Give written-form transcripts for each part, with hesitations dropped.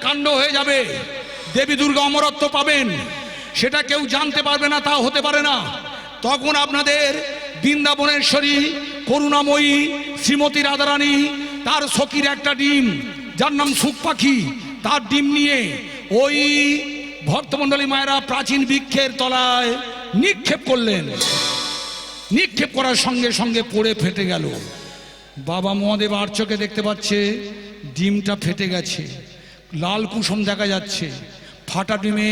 কাণ্ড হয়ে যাবে, দেবী দুর্গা অমরত্ব পাবেন, সেটা কেউ জানতে পারবে না, তা হতে পারে না। তখন আপনাদের বৃন্দাবনেশ্বরী করুণাময়ী শ্রীমতী রাধারানী তার সখীর একটা ডিম, যার নাম সুখ পাখি, তার ডিম নিয়ে ওই ভক্তমণ্ডলী মায়েরা প্রাচীন বৃক্ষের তলায় নিক্ষেপ করলেন। নিক্ষেপ করার সঙ্গে সঙ্গে পড়ে ফেটে গেল। বাবা মহাদেব আর চোখে দেখতে পাচ্ছে ডিমটা ফেটে গেছে, লাল কুসুম দেখা যাচ্ছে। ফাটা ডিমে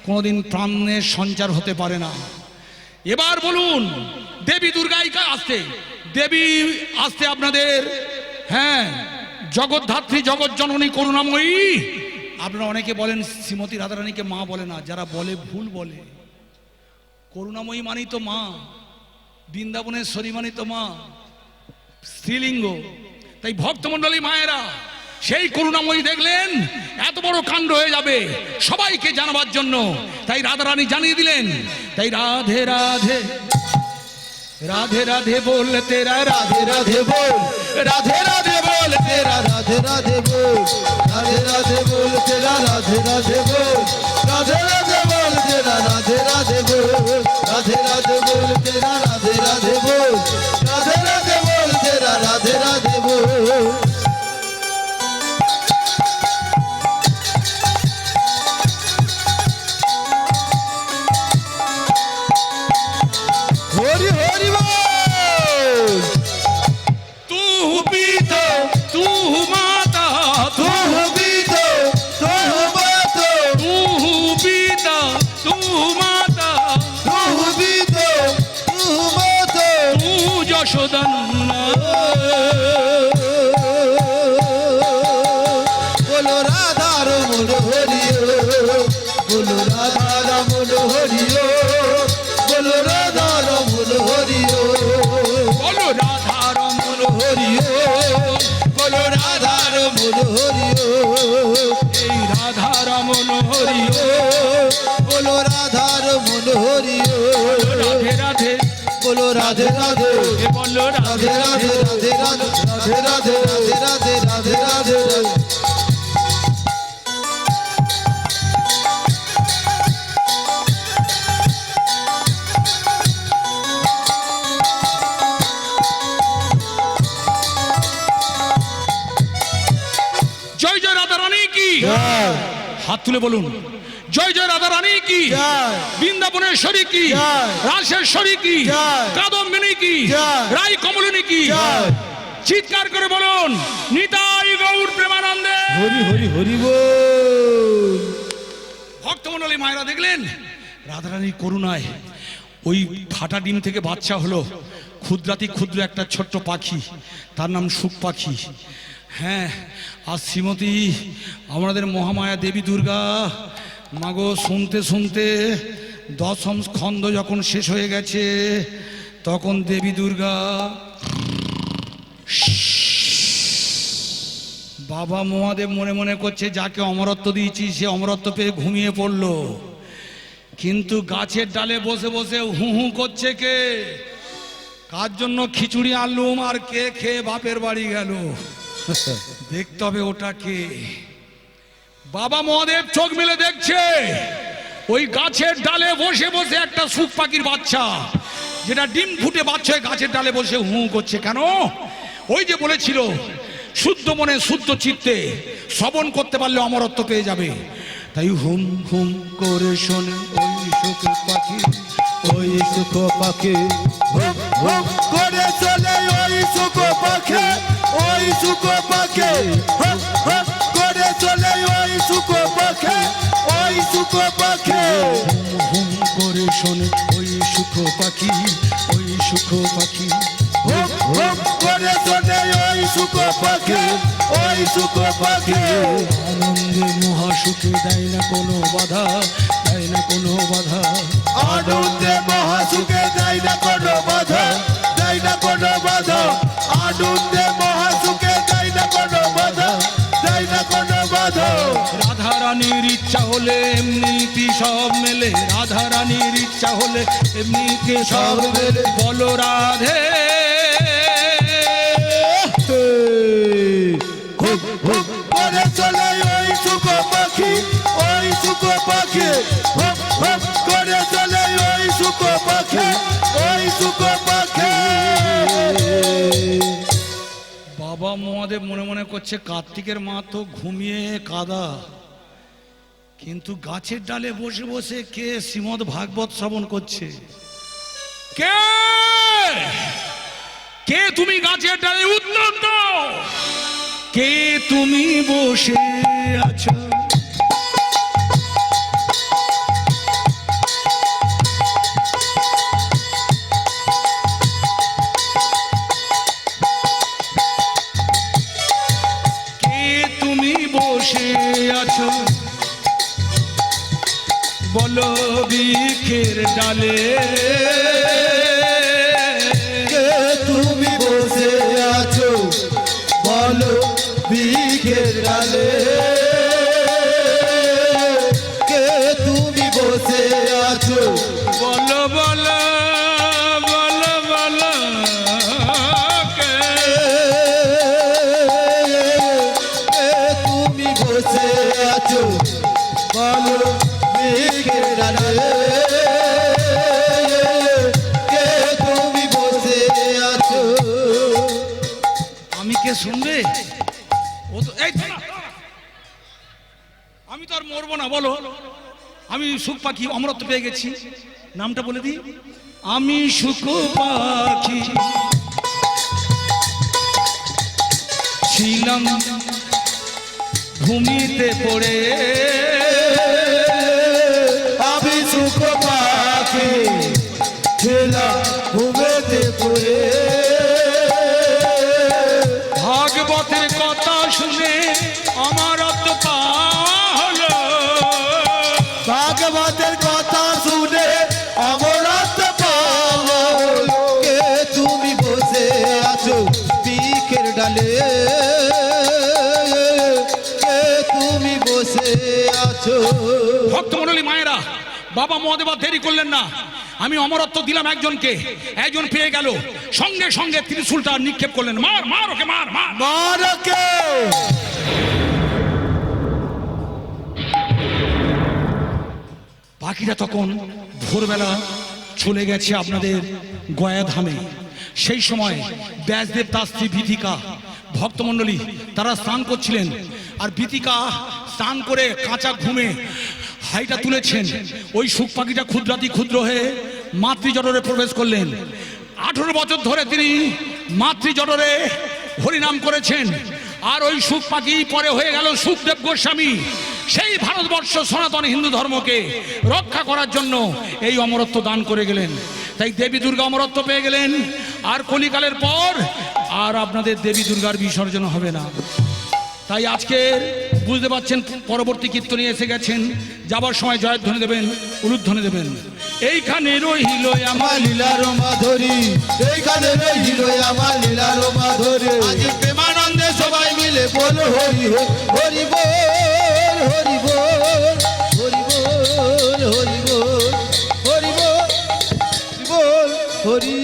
কোনোদিন প্রাণের সঞ্চার হতে পারে না। এবার বলুন দেবী দুর্গাই আসতে, দেবী আসতে আপনাদের, হ্যাঁ, জগৎধাত্রী জগৎ জননী করুণাময়ী। আপনারা অনেকে বলেন শ্রীমতী রাধারানীকে মা বলে না, যারা বলে ভুল বলে। করুণাময়ী মানেই তো মা, বৃন্দাবনেশ্বরী মানেই তো মা, স্ত্রীলিঙ্গ। তাই ভক্তমণ্ডলী মায়েরা সেই করুণাময়ী দেখলেন এত বড় কাণ্ড হয়ে যাবে সবাইকে জানাবার জন্য, তাই রাধারানী জানিয়ে দিলেন। তাই রাধে রাধে রাধে রাধে বল তেরা, রাধে রাধে বল, রাধে রাধে বল তেরা, রাধে রাধে বল, রাধে রাধে বল তেরা, রাধে রাধে বল, রাধে রাধে বল তেরা, রাধে রাধে বল, রাধে রাধে বল তেরা, রাধে রাধে বল, রাধে রাধে বল তেরা, রাধে রাধে বল। হরি হরি বল। তু পিতা তু মাতা, তু পিতা তু মাতা, তু পিতা তু মাতা, তু পিতা তু মাতা, তু যশোদানন্দন। বলো রাধা রমণ হরি, বলো রাধা রমণ হরি, বলো রাধা রমণ হরি, বলো রাধা রমণ হরি, বলো রাধা রমণ হরি, এই রাধা রমণ হরি, বলো রাধা রমণ হরি, রাধে রাধে বলো, রাধে রাধে বলো, রাধে রাধে রাধে রাধে রাধে রাধে রাধে রাধে রাধে রাধে। জয় জয় রাধা রানী কি, হাত তুলে বলুন জয় জয় রাধা রানী কি, বৃন্দাবনেশ্বরী কি, রাজেশ্বরী কি, কাদম্বিনী কি, রাই কমলিনী কি, চিৎকার করে বলুন নিতাই গৌর প্রেমানন্দে হরি হরি হরি বল। ভক্তমণ্ডলী মায়েরা দেখলেন রাধারানীর করুণায় ওই ফাটা ডিম থেকে বাচ্চা হলো, ক্ষুদ্রাতি ক্ষুদ্র একটা ছোট্ট পাখি, তার নাম সুখ পাখি। হ্যাঁ, আর শ্রীমতী আমাদের মহামায়া দেবী দুর্গা মাগো শুনতে শুনতে দশম স্কন্ধ যখন শেষ হয়ে গেছে, তখন দেবী দুর্গা বাবা মহাদেব মনে মনে করছে যাকে অমরত্ব দিয়েছি সে অমরত্ব পেয়ে ঘুমিয়ে পড়ল, কিন্তু গাছের ডালে বসে বসে হু হু করছে কে, কার জন্য খিচুড়ি আনলুম আর কে খেয়ে বাপের বাড়ি গেল, দেখতে হবে ওটা কে। বাবা মহাদেব চোখ মেলে দেখছে ওই গাছের ডালে বসে বসে একটা সুখ পাখির বাচ্চা, যেটা ডিম ফুটে বাচ্চা গাছের ডালে বসে হু করছে। কেন? ওই যে বলেছিল শুদ্ধ মনে শুদ্ধ চিত্তে শ্রবণ করতে পারলে অমরত্ব পেয়ে যাবে। তাই হুম হুম করে শোনে ওই সুখ পাখি, ওই সুখ পাখি হুম হুম করে চলে ওই সুখ পাখি, ওই সুখ পাখি হুম হুম করে চলে ওই সুখ পাখি, ওই সুখ পাখি হুম হুম করে শোনে ওই সুখ পাখি, ওই সুখ পাখি হুম হুম করে চলে ওই সুখ পাখি, ওই সুখ পাখি আনন্দে মহাসুখে দেয় না কোনো বাধা, দেয় না কোনো বাধা, আনন্দে মহাসুখে দেয় না কোনো বাধা, দেয় না কোনো বাধা, আনন্দে মহাসুখে দেয় না কোনো বাধা, দেয় না কোনো বাধা। রাধা রানীর ইচ্ছা হলে এমনিতে সব মেলে, রাধা রানীর ইচ্ছা হলে এমনিতে সব মেলে, বলো রাধে করে চলে ওই সুখ মনে করছে কার্তিকের মা তো ঘুমিয়ে কাদা, কিন্তু গাছের ডালে বসে বসে কে শ্রীমদ ভাগবত শ্রবণ করছে? কে কে তুমি গাছের ডালে? উত্তর দাও, কে তুমি বসে আছো? বসে আছো বলো বৃক্ষের ডালে, কে তুমি বসে আছো বলো বৃক্ষের ডালে, কে তুমি বসে আছো বলো বলো বলো বলো, কে তুমি বসে আছো বলো বৃক্ষের ডালে, কে তুমি বসে আছো? আমি কে শুনবে? ও তো এই তো না। আমি তো আর মরবো না, বলো। আমি সুখ পাখি অমরত্ব পেয়ে গেছি, নামটা বলে দিই। আমি সুখ পাখি ছিলাম ভূমিতে পড়ে, আমি সুখ পাখি ছিলাম ভূমিতে পড়ে, ভাগবতের কথা শুনে আমার আত্মা হলো, ভাগবতের কথা শুনে আমার আত্মা হলো, কে তুমি বসে আছো বৃক্ষের ডালে, কে তুমি বসে আছো? ভক্তমণ্ডলী মায়েরা, বাবা মহাদেব আর দেরি করলেন না। আমি অমরত্ব দিলাম একজনকে, একজন পেয়ে গেল, সঙ্গে সঙ্গে ত্রিশূলটা নিক্ষেপ করলেন। মার মার ওকে, মার মার মার ওকে। পাখিরা তখন ভোরবেলা চলে গেছে আপনাদের গয়া ধামে। সেই সময় ব্যাসদেব তার স্ত্রী বিথিকা, ভক্তমণ্ডলী তারা স্নান করছিলেন, আর বিথিকা স্নান করে কাঁচা ঘুমে হাইটা তুলেছেন। ওই সুখ পাখিটা ক্ষুদ্রাতি ক্ষুদ্র হয়ে মাতৃজঠরে প্রবেশ করলেন। 18 বছর ধরে তিনি মাতৃজঠরে হরিনাম করেছেন। আর ওই সুখ পাখি পরে হয়ে গেল সুখদেব গোস্বামী। সেই ভারতবর্ষ সনাতন হিন্দু ধর্মকে রক্ষা করার জন্য এই অমরত্ব দান করে গেলেন। তাই দেবী দুর্গা অমরত্ব পেয়ে গেলেন। আর কলিকালের পর আর আপনাদের দেবী দুর্গার বিসর্জন হবে না। তাই আজকে বুঝতে পারছেন, পরবর্তী কীর্তনে এসে গেছেন, যাবার সময় জয়ধ্বনি দেবেন, উলুধ্বনি দেবেন। এইখানে রহিল আমার লীলার মাধুরী, এইখানে রহিল আমার লীলার মাধুরী, আজ প্রেমানন্দে সবাই মিলে বল হরি হরি বল, হরি বল, হরি বল, হরি বল, হরি বল, হরি বল, হরি